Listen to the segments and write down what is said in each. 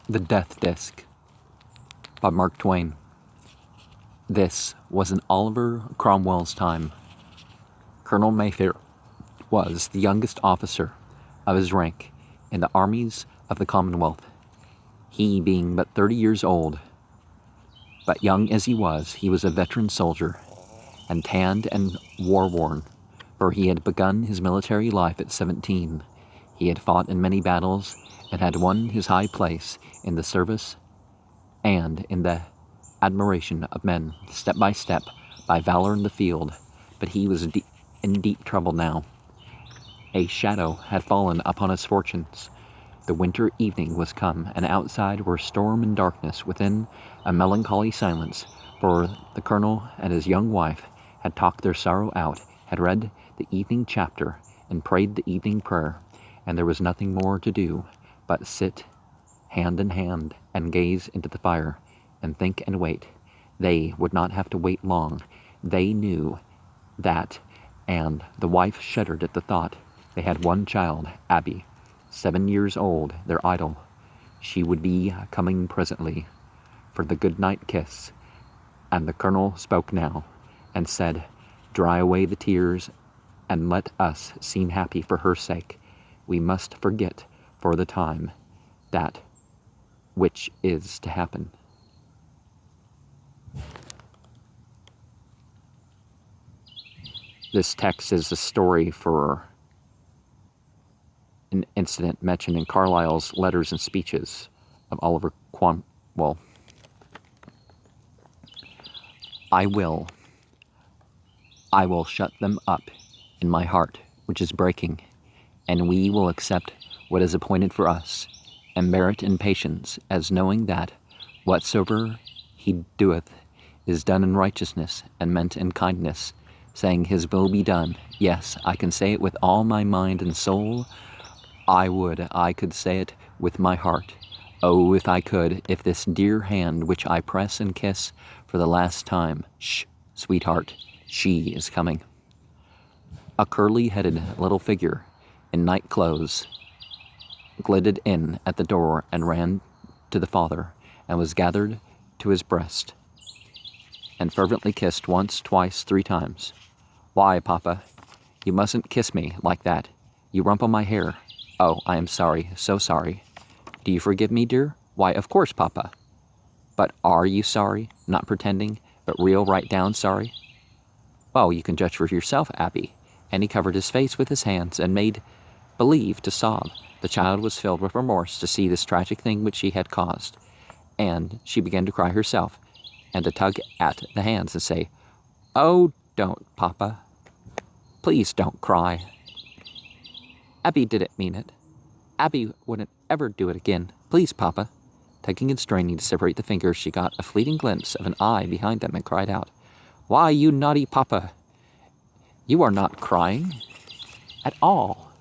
The Death Disc by Mark Twain. This was in Oliver Cromwell's time. Colonel Mayfair was the youngest officer of his rank in the armies of the Commonwealth, he being but 30 years old. But young as he was a veteran soldier, and tanned and war-worn, for he had begun his military life at 17. He had fought in many battles, and had won his high place in the service and in the admiration of men, step by step, by valor in the field. But he was in deep trouble now. A shadow had fallen upon his fortunes. The winter evening was come, and outside were storm and darkness, within a melancholy silence, for the colonel and his young wife had talked their sorrow out, had read the evening chapter, and prayed the evening prayer, and there was nothing more to do but sit hand in hand and gaze into the fire and think and wait. They would not have to wait long. They knew that, and the wife shuddered at the thought. They had one child, Abby, 7 years old, their idol. She would be coming presently for the good-night kiss. And the colonel spoke now, and said, "Dry away the tears, and let us seem happy for her sake. We must forget, for the time, that which is to happen." This text is a story for an incident mentioned in Carlyle's Letters and Speeches of Oliver Cromwell. I will shut them up in my heart, which is breaking, and we will accept what is appointed for us, and bear it in patience, as knowing that whatsoever he doeth is done in righteousness, and meant in kindness, saying his will be done. Yes, I can say it with all my mind and soul. I could say it with my heart. Oh, if I could, if this dear hand which I press and kiss for the last time, shh, sweetheart, she is coming. A curly-headed little figure in night clothes glided in at the door and ran to the father, and was gathered to his breast, and fervently kissed once, twice, 3 times. "Why, Papa, you mustn't kiss me like that. You rumple my hair. Oh, I am sorry, so sorry. Do you forgive me, dear? Why, of course, Papa. But are you sorry? Not pretending, but real right down sorry?" "Well, you can judge for yourself, Abby." And he covered his face with his hands and made believe to sob. The child was filled with remorse to see this tragic thing which she had caused, and she began to cry herself, and to tug at the hands and say, "Oh, don't, Papa. Please don't cry. Abby didn't mean it. Abby wouldn't ever do it again. Please, Papa." Tugging and straining to separate the fingers, she got a fleeting glimpse of an eye behind them and cried out, "Why, you naughty Papa, you are not crying at all.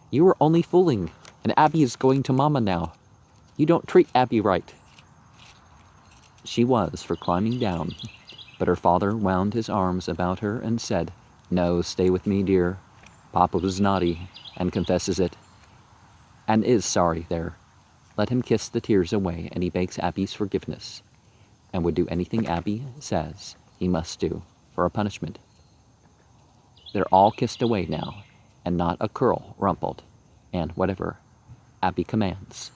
You were only fooling, and Abby is going to Mama now. You don't treat Abby right." She was for climbing down, but her father wound his arms about her and said, "No, stay with me, dear. Papa was naughty, and confesses it, and is sorry there. Let him kiss the tears away, and he begs Abby's forgiveness, and would do anything Abby says he must do for a punishment." They're all kissed away now, and not a curl rumpled, and whatever Abby commands.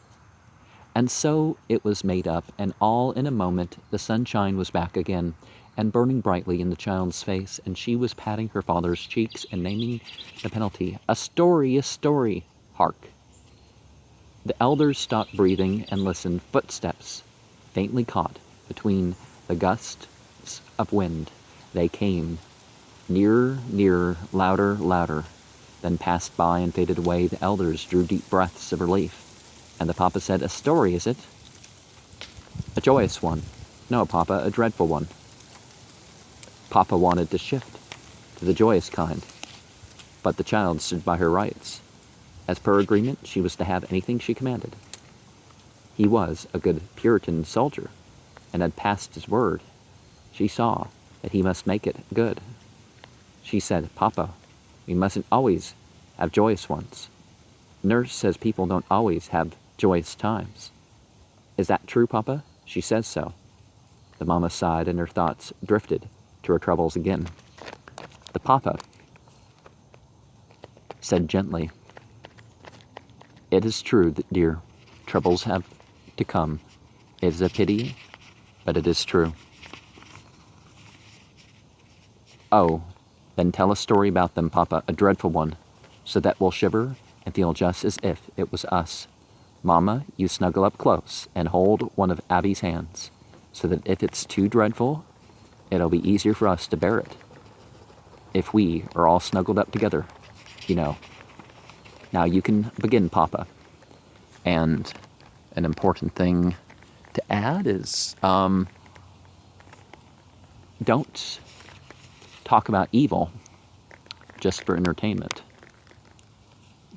And so it was made up, and all in a moment the sunshine was back again, and burning brightly in the child's face, and she was patting her father's cheeks and naming the penalty. "A story, a story! Hark!" The elders stopped breathing and listened. Footsteps, faintly caught between the gusts of wind. They came nearer, nearer, louder, louder, then passed by and faded away. The elders drew deep breaths of relief, and the Papa said, "A story, is it? A joyous one?" "No, Papa, a dreadful one." Papa wanted to shift to the joyous kind, but the child stood by her rights. As per agreement, she was to have anything she commanded. He was a good Puritan soldier, and had passed his word. She saw that he must make it good. She said, "Papa, we mustn't always have joyous ones. Nurse says people don't always have joyous times. Is that true, Papa? She says so. The mama sighed and her thoughts drifted to her troubles again. The Papa said gently, "It is true, dear. Troubles have to come. It is a pity, but it is true." "Oh, then tell a story about them, Papa, a dreadful one, so that we'll shiver and feel just as if it was us. Mama, you snuggle up close and hold one of Abby's hands, so that if it's too dreadful, it'll be easier for us to bear it. If we are all snuggled up together, you know. Now you can begin, Papa." And an important thing to add is, don't talk about evil just for entertainment.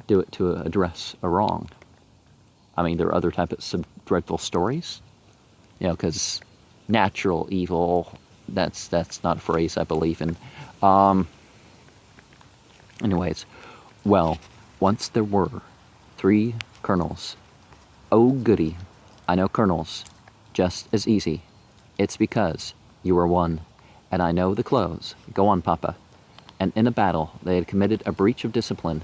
Do it to address a wrong. I mean, there are other types of dreadful stories, because natural evil, that's not a phrase I believe in. Anyways, well, once there were 3 colonels. Oh, goody, I know colonels, just as easy. It's because you were one, and I know the close. Go on, Papa. And in a battle, they had committed a breach of discipline.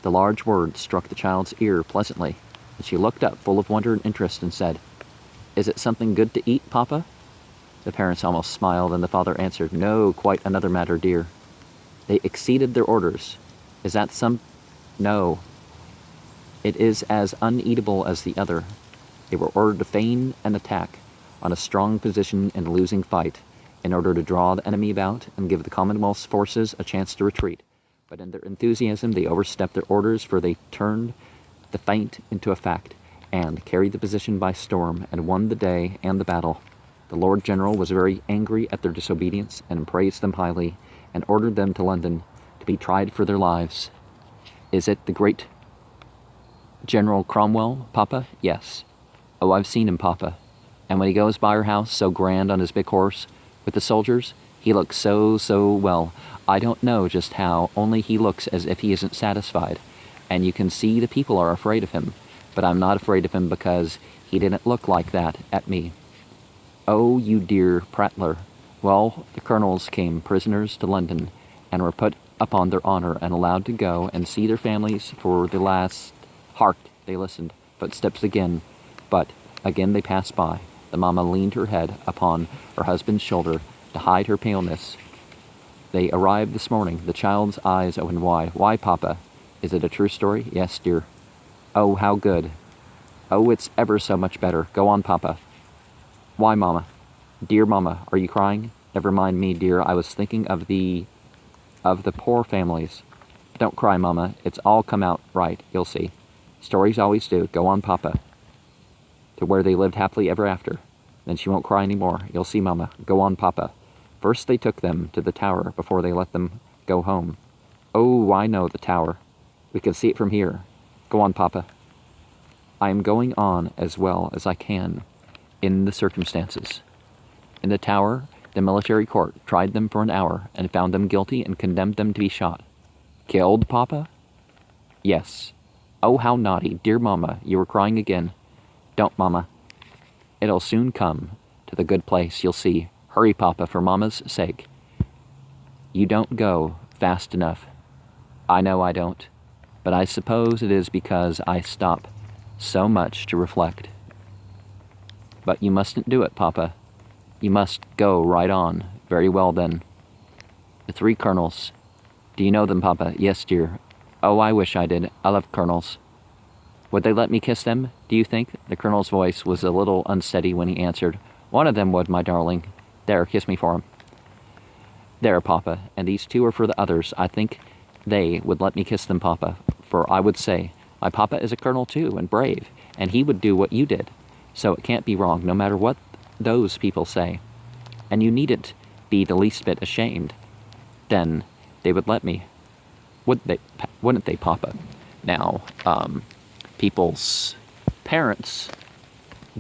The large word struck the child's ear pleasantly, and she looked up full of wonder and interest and said, "Is it something good to eat, Papa?" The parents almost smiled, and the father answered, "No, quite another matter, dear. They exceeded their orders. Is that some... No. It is as uneatable as the other. They were ordered to feign an attack on a strong position in a losing fight, in order to draw the enemy about and give the Commonwealth's forces a chance to retreat. But in their enthusiasm they overstepped their orders, for they turned the feint into a fact, and carried the position by storm, and won the day and the battle. The Lord General was very angry at their disobedience, and praised them highly, and ordered them to London to be tried for their lives." "Is it the great General Cromwell, Papa?" "Yes." "Oh, I've seen him, Papa. And when he goes by our house so grand on his big horse with the soldiers, he looks so well. I don't know just how, only he looks as if he isn't satisfied. And you can see the people are afraid of him. But I'm not afraid of him because he didn't look like that at me." "Oh, you dear prattler. Well, the colonels came prisoners to London, and were put upon their honor and allowed to go and see their families for the last... Hark!" They listened. Footsteps again. But again they passed by. The mamma leaned her head upon her husband's shoulder to hide her paleness. "They arrived this morning." The child's eyes opened wide. "Why, Papa? Is it a true story?" "Yes, dear." "Oh, how good." "Oh, it's ever so much better. Go on, Papa." "Why, Mama? Dear Mama, are you crying?" "Never mind me, dear. I was thinking of the poor families." "Don't cry, Mama. It's all come out right. You'll see. Stories always do. Go on, Papa." "To where they lived happily ever after." "Then she won't cry any more. You'll see, Mama. Go on, Papa." "First they took them to the tower before they let them go home." "Oh, I know the tower. We can see it from here. Go on, Papa." "I am going on as well as I can in the circumstances. In the tower, the military court tried them for an hour and found them guilty and condemned them to be shot." "Killed, Papa?" "Yes." "Oh, how naughty. Dear Mama, you were crying again." "Don't, Mama. It'll soon come to the good place, you'll see. Hurry, Papa, for Mama's sake. You don't go fast enough." "I know I don't. But I suppose it is because I stop so much to reflect." "But you mustn't do it, Papa. You must go right on." "Very well, then." "The 3 colonels. Do you know them, Papa?" "Yes, dear." "Oh, I wish I did. I love colonels." "Would they let me kiss them, do you think?" The colonel's voice was a little unsteady when he answered. "One of them would, my darling. There, kiss me for him." "There, Papa, and these 2 are for the others. I think they would let me kiss them, Papa, for I would say, 'My Papa is a colonel too, and brave, and he would do what you did. So it can't be wrong, no matter what those people say. And you needn't be the least bit ashamed.' Then they would let me. Wouldn't they, Papa?" Now, people's parents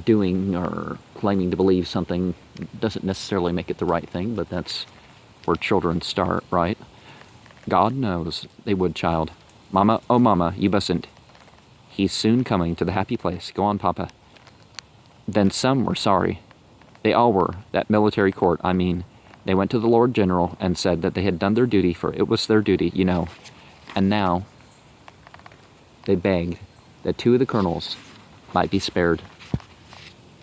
doing or claiming to believe something doesn't necessarily make it the right thing, but that's where children start, right? "God knows they would, child. Mama, oh Mama, you mustn't. He's soon coming to the happy place. Go on, Papa." Then some were sorry. They all were, that military court, I mean. They went to the Lord General and said that they had done their duty, for it was their duty, you know. And now they begged that 2 of the colonels might be spared,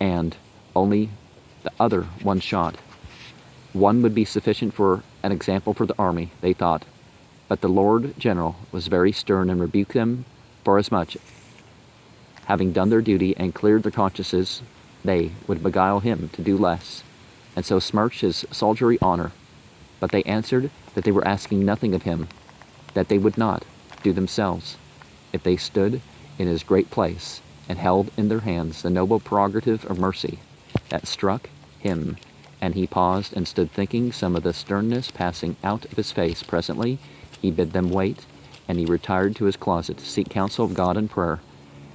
and only the other 1 shot. 1 would be sufficient for an example for the army, they thought. But the Lord General was very stern and rebuked them forasmuch, having done their duty and cleared their consciences, they would beguile him to do less, and so smirch his soldierly honor. But they answered that they were asking nothing of him, that they would not do themselves, if they stood in his great place and held in their hands the noble prerogative of mercy. That struck him, and he paused and stood thinking, some of the sternness passing out of his face. Presently he bid them wait, and he retired to his closet to seek counsel of God in prayer.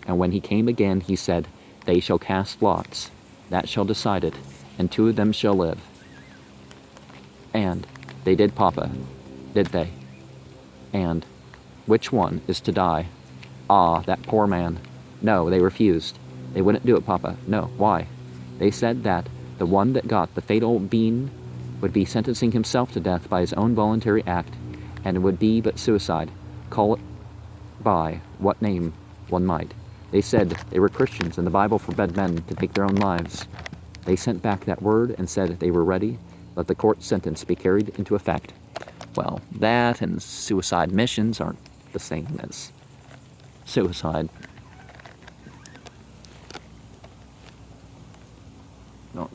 And when he came again, he said, "They shall cast lots, that shall decide it, and 2 of them shall live." And they did, Papa, did they? And which one is to die? Ah, that poor man. No, they refused. They wouldn't do it, Papa. No, why? They said that the one that got the fatal bean would be sentencing himself to death by his own voluntary act, and it would be but suicide, call it by what name one might. They said they were Christians, and the Bible forbade men to take their own lives. They sent back that word and said they were ready, let the court sentence be carried into effect. Well, that and suicide missions aren't the same as suicide. No.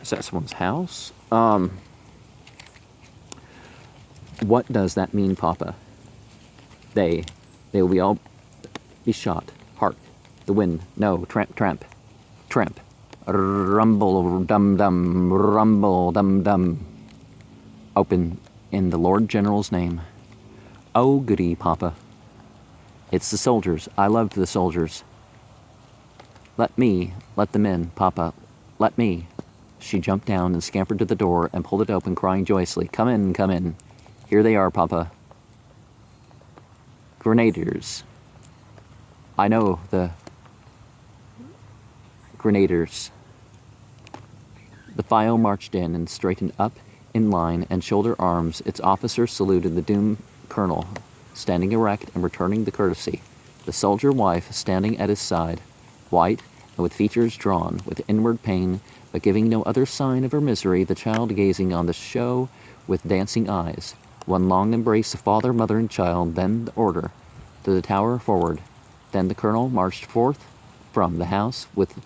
Is that someone's house? What does that mean, Papa? They will be all be shot. Hark, the wind. No, tramp, tramp, tramp. Rumble, dum dum, rumble, dum dum. Open in the Lord General's name. Oh, goody, Papa. It's the soldiers. I love the soldiers. Let them in, Papa. Let me. She jumped down and scampered to the door and pulled it open, crying joyously, "Come in, come in. Here they are, Papa. Grenadiers. I know the Grenadiers." The file marched in and straightened up in line and shoulder arms. Its officers saluted the doomed colonel, standing erect and returning the courtesy. The soldier wife standing at his side, white and with features drawn with inward pain, but giving no other sign of her misery, the child gazing on the show with dancing eyes. One long embrace of father, mother, and child, then the order. To the tower forward. Then the colonel marched forth from the house with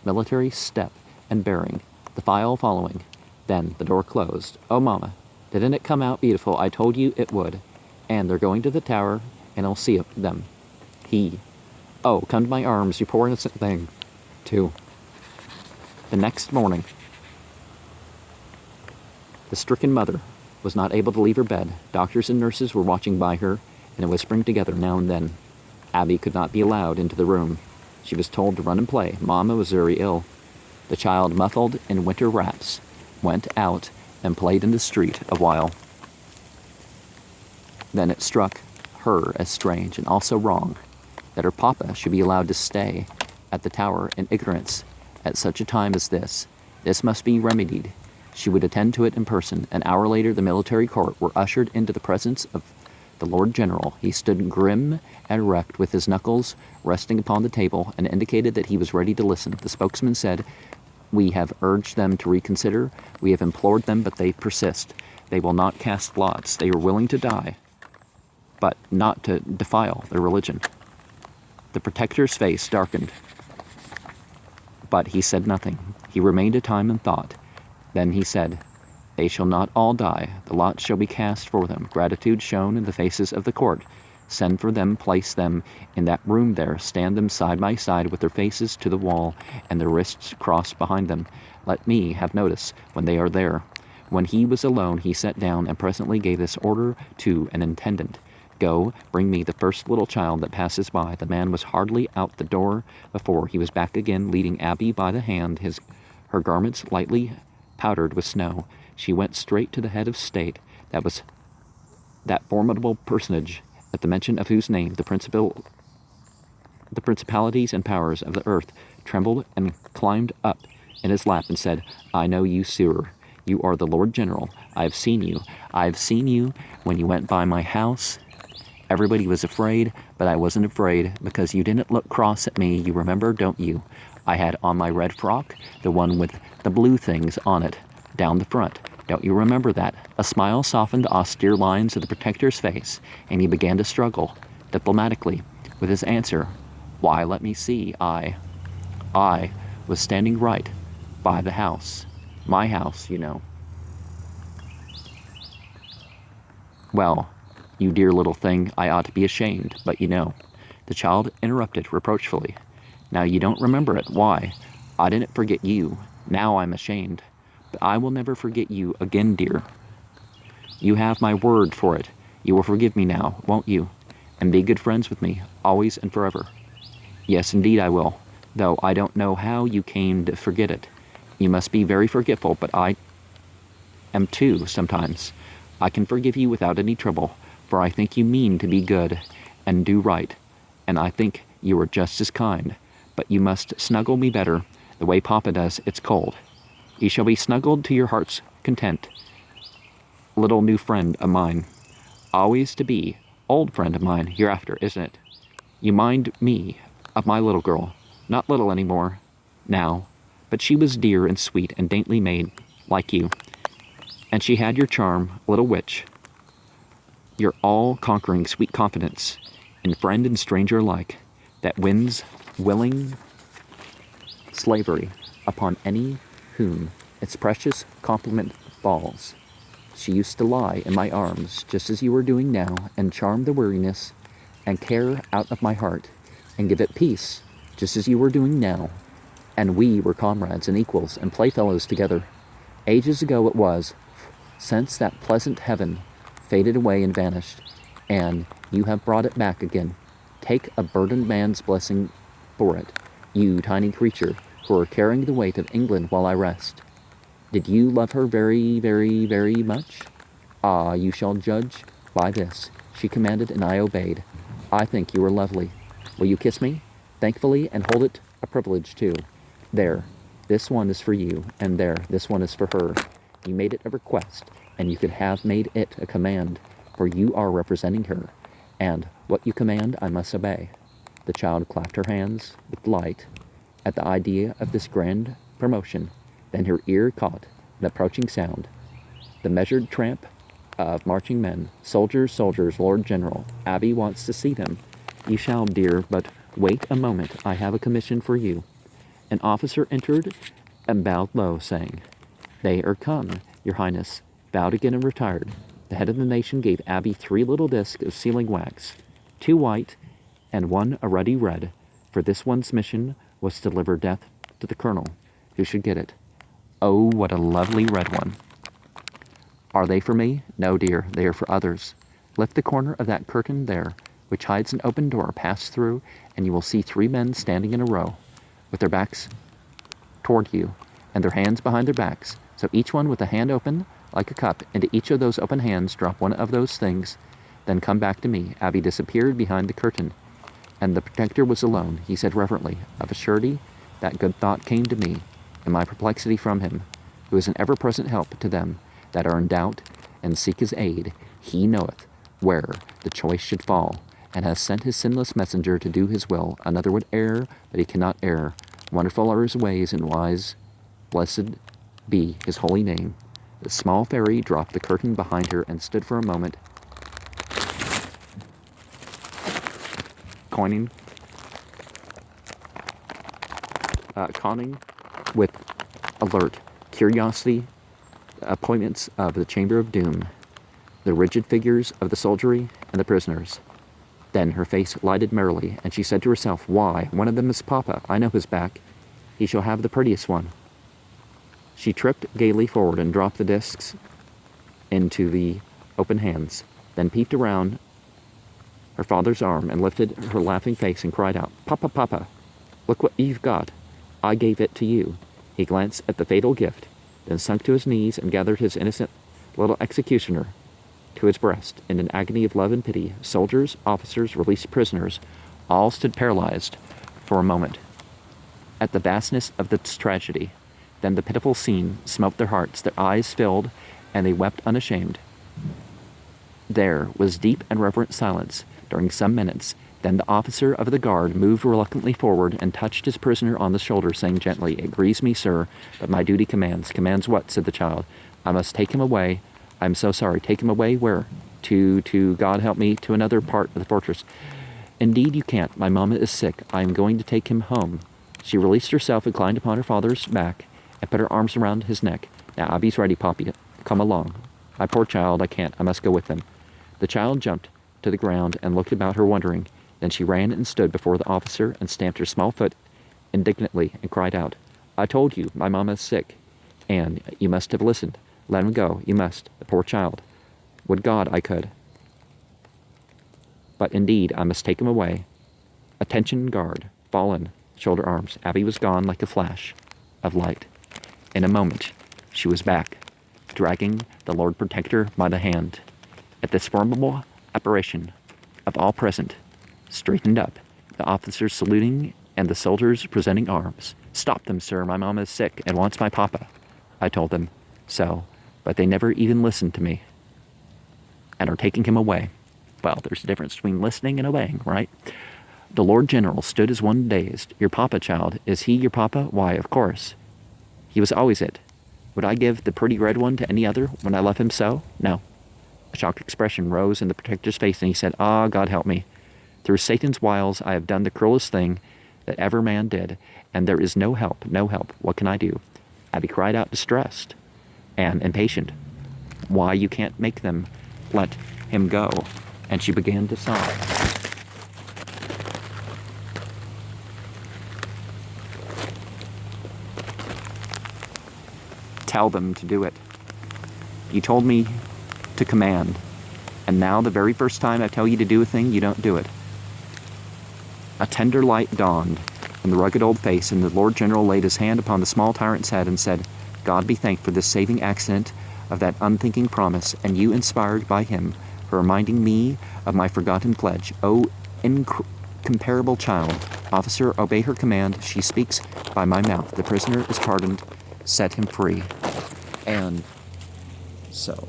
military step and bearing, the file following. Then the door closed. Oh, Mama, didn't it come out beautiful? I told you it would. And they're going to the tower, and I'll see them. Oh, come to my arms, you poor innocent thing. 2. The next morning, the stricken mother was not able to leave her bed. Doctors and nurses were watching by her and whispering together now and then. Abby could not be allowed into the room. She was told to run and play. Mama was very ill. The child, muffled in winter wraps, went out and played in the street a while. Then it struck her as strange and also wrong that her papa should be allowed to stay at the tower in ignorance at such a time as this. This must be remedied. She would attend to it in person. An hour later, the military court were ushered into the presence of the Lord General. He stood grim and erect with his knuckles resting upon the table and indicated that he was ready to listen. The spokesman said, "We have urged them to reconsider. We have implored them, but they persist. They will not cast lots. They are willing to die, but not to defile their religion." The protector's face darkened, but he said nothing. He remained a time in thought. Then he said, "They shall not all die. The lot shall be cast for them." Gratitude shone in the faces of the court. "Send for them, place them in that room there, stand them side by side with their faces to the wall and their wrists crossed behind them. Let me have notice when they are there." When he was alone, he sat down and presently gave this order to an attendant: "Go, bring me the first little child that passes by." The man was hardly out the door before he was back again, leading Abby by the hand, her garments lightly powdered with snow. She went straight to the head of state, that formidable personage, at the mention of whose name the principal the principalities and powers of the earth trembled and climbed up in his lap and said, I know you, sir. You are the Lord General. I have seen you. I have seen you when you went by my house. Everybody was afraid, but I wasn't afraid because you didn't look cross at me. You remember, don't you? I had on my red frock, the one with the blue things on it, down the front. Don't you remember that? A smile softened the austere lines of the protector's face, and he began to struggle, diplomatically, with his answer. Why, let me see. I was standing right by the house. My house, you know. Well, you dear little thing, I ought to be ashamed, but you know. The child interrupted reproachfully. Now you don't remember it. Why? I didn't forget you. Now I'm ashamed. But I will never forget you again, dear. You have my word for it. You will forgive me now, won't you? And be good friends with me, always and forever. Yes, indeed I will, though I don't know how you came to forget it. You must be very forgetful, but I am too, sometimes. I can forgive you without any trouble, for I think you mean to be good and do right, and I think you are just as kind. But you must snuggle me better, the way Papa does. It's cold. You shall be snuggled to your heart's content, little new friend of mine. Always to be, old friend of mine hereafter, isn't it? You mind me of my little girl. Not little anymore, now, but she was dear and sweet and daintily made, like you. And she had your charm, little witch, your all-conquering sweet confidence, in friend and stranger alike, that wins willing slavery upon any whom its precious compliment falls. She used to lie in my arms, just as you are doing now, and charm the weariness and care out of my heart, and give it peace, just as you are doing now. And we were comrades and equals and playfellows together. Ages ago it was, since that pleasant heaven faded away and vanished, and you have brought it back again. Take a burdened man's blessing for it, you tiny creature who are carrying the weight of England while I rest. Did you love her very, very, very much? Ah, you shall judge by this. She commanded, and I obeyed. I think you are lovely. Will you kiss me? Thankfully, and hold it a privilege, too. There, this one is for you, and there, this one is for her. You made it a request, and you could have made it a command, for you are representing her, and what you command I must obey. The child clapped her hands with delight at the idea of this grand promotion. Then her ear caught an approaching sound, the measured tramp of marching men. Soldiers, soldiers, Lord General. Abby wants to see them. You shall, dear, but wait a moment. I have a commission for you. An officer entered and bowed low, saying, They are come, your highness, bowed again and retired. The head of the nation gave Abby 3 little discs of sealing wax, 2 white and 1 a ruddy red, for this one's mission was to deliver death to the colonel, who should get it. Oh, what a lovely red one. Are they for me? No, dear, they are for others. Lift the corner of that curtain there, which hides an open door. Pass through, and you will see 3 men standing in a row, with their backs toward you, and their hands behind their backs. So each one with a hand open, like a cup. Into each of those open hands drop one of those things, then come back to me. Abby disappeared behind the curtain, and the protector was alone. He said reverently, Of a surety, that good thought came to me, in my perplexity from him, who is an ever-present help to them that are in doubt and seek his aid. He knoweth where the choice should fall, and has sent his sinless messenger to do his will. Another would err, but he cannot err. Wonderful are his ways, and wise. Blessed be his holy name. The small fairy dropped the curtain behind her and stood for a moment, conning with alert curiosity the appointments of the chamber of doom, the rigid figures of the soldiery and the prisoners. Then her face lighted merrily, and she said to herself, Why, one of them is Papa. I know his back. He shall have the prettiest one. She tripped gaily forward and dropped the discs into the open hands, then peeped around her father's arm and lifted her laughing face and cried out, Papa, Papa, look what you've got. I gave it to you. He glanced at the fatal gift, then sunk to his knees and gathered his innocent little executioner to his breast in an agony of love and pity. Soldiers, officers, released prisoners, All stood paralyzed for a moment at the vastness of this tragedy. Then the pitiful scene smote their hearts, their eyes filled, and they wept unashamed. There was deep and reverent silence during some minutes. Then the officer of the guard moved reluctantly forward and touched his prisoner on the shoulder, saying gently, "It grieves me, sir, but my duty commands." "Commands what?" said the child. "I must take him away. I'm so sorry. Take him away where?" To God help me, to another part of the fortress." "Indeed you can't. My mamma is sick. I am going to take him home." She released herself and climbed upon her father's back and put her arms around his neck. "Now, Abby's ready, Poppy. Come along." "My poor child, I can't. I must go with them." The child jumped to the ground and looked about her, wondering. Then she ran and stood before the officer and stamped her small foot indignantly and cried out, "I told you, my mamma is sick, and you must have listened. Let him go. You must. The poor child. Would God I could. But indeed, I must take him away. Attention, guard. Fall in. Shoulder arms." Abby was gone like a flash of light. In a moment, she was back, dragging the Lord Protector by the hand. At this formidable apparition of all present, straightened up, the officers saluting and the soldiers presenting arms. "Stop them, sir. My mamma is sick and wants my papa." I told them so, but they never even listened to me and are taking him away. Well, there's a difference between listening and obeying, right? The Lord General stood as one dazed. "Your papa, child. Is he your papa?" "Why, of course. He was always it. Would I give the pretty red one to any other when I love him so? No." A shocked expression rose in the Protector's face, and he said, "Ah, God help me. Through Satan's wiles, I have done the cruelest thing that ever man did, and there is no help, no help. What can I do?" Abby cried out, distressed and impatient. "Why, you can't make them let him go." And she began to sob. "Tell them to do it. You told me to command, and now the very first time I tell you to do a thing, you don't do it." A tender light dawned on the rugged old face, and the Lord General laid his hand upon the small tyrant's head and said, "God be thanked for this saving accident of that unthinking promise, and you inspired by him for reminding me of my forgotten pledge. O incomparable child, officer, obey her command. She speaks by my mouth. The prisoner is pardoned. Set him free." And so,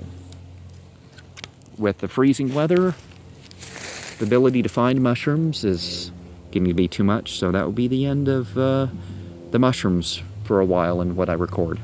with the freezing weather, the ability to find mushrooms is getting to be too much, so that will be the end of the mushrooms for a while in what I record.